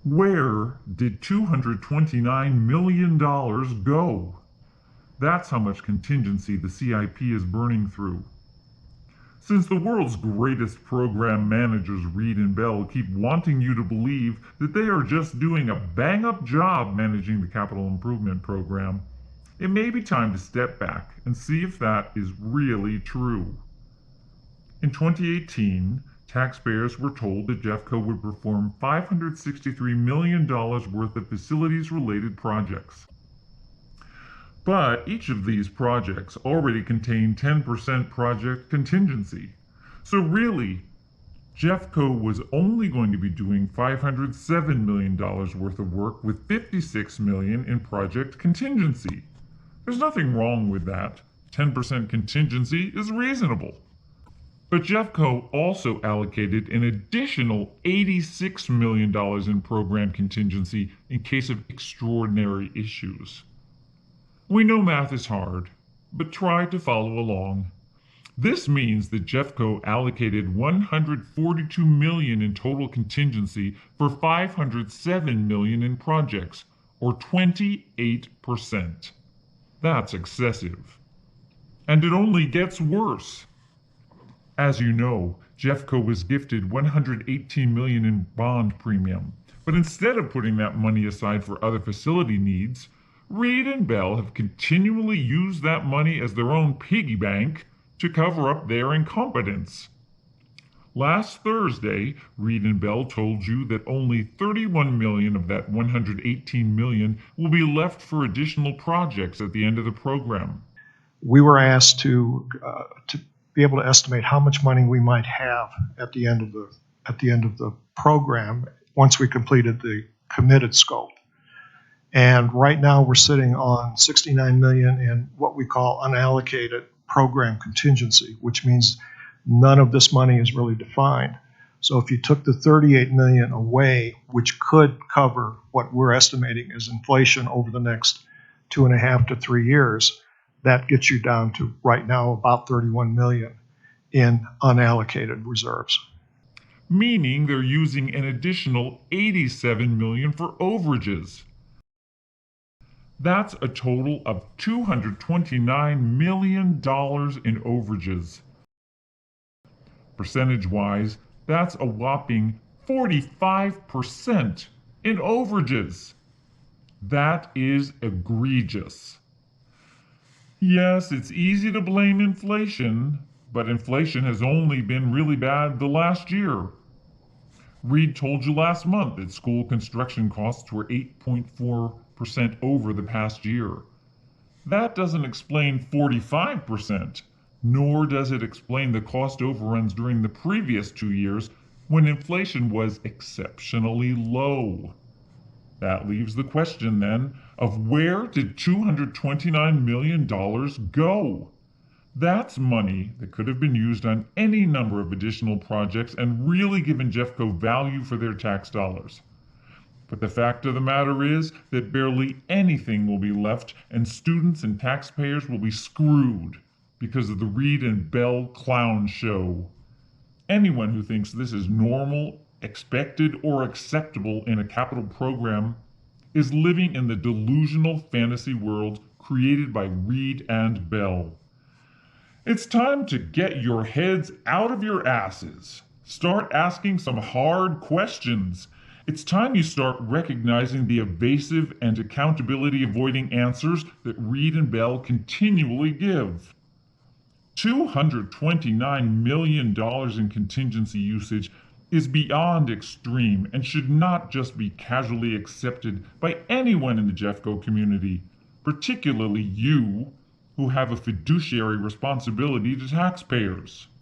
Where did $229 million go? That's how much contingency the CIP is burning through. Since the world's greatest program managers, Reed and Bell, keep wanting you to believe that they are just doing a bang-up job managing the capital improvement program, it may be time to step back and see if that is really true. In 2018, taxpayers were told that Jeffco would perform $563 million worth of facilities-related projects. But each of these projects already contained 10% project contingency. So really, Jeffco was only going to be doing $507 million worth of work with $56 million in project contingency. There's nothing wrong with that. 10% contingency is reasonable. But Jeffco also allocated an additional $86 million in program contingency in case of extraordinary issues. We know math is hard, but try to follow along. This means that Jeffco allocated $142 million in total contingency for $507 million in projects, or 28%. That's excessive. And it only gets worse. As you know, Jeffco was gifted $118 million in bond premium, but instead of putting that money aside for other facility needs, Reed and Bell have continually used that money as their own piggy bank to cover up their incompetence. Last Thursday, Reed and Bell told you that only $31 million of that $118 million will be left for additional projects at the end of the program. We were asked to be able to estimate how much money we might have at the end of the program once we completed the committed scope. And right now we're sitting on $69 million in what we call unallocated program contingency, which means none of this money is really defined. So if you took the $38 million away, which could cover what we're estimating as inflation over the next 2.5 to 3 years, that gets you down to right now about $31 million in unallocated reserves. Meaning they're using an additional $87 million for overages. That's a total of $229 million in overages. Percentage-wise, that's a whopping 45% in overages. That is egregious. Yes, it's easy to blame inflation, but inflation has only been really bad the last year. Reed told you last month that school construction costs were 8.4% over the past year. That doesn't explain 45%, nor does it explain the cost overruns during the previous 2 years when inflation was exceptionally low. That leaves the question then of where did $229 million go? That's money that could have been used on any number of additional projects and really given Jeffco value for their tax dollars. But the fact of the matter is that barely anything will be left, and students and taxpayers will be screwed because of the Reed and Bell clown show. Anyone who thinks this is normal, expected, or acceptable in a capital program is living in the delusional fantasy world created by Reed and Bell. It's time to get your heads out of your asses. Start asking some hard questions. It's time you start recognizing the evasive and accountability-avoiding answers that Reed and Bell continually give. $229 million in contingency usage is beyond extreme and should not just be casually accepted by anyone in the Jeffco community, particularly you, who have a fiduciary responsibility to taxpayers.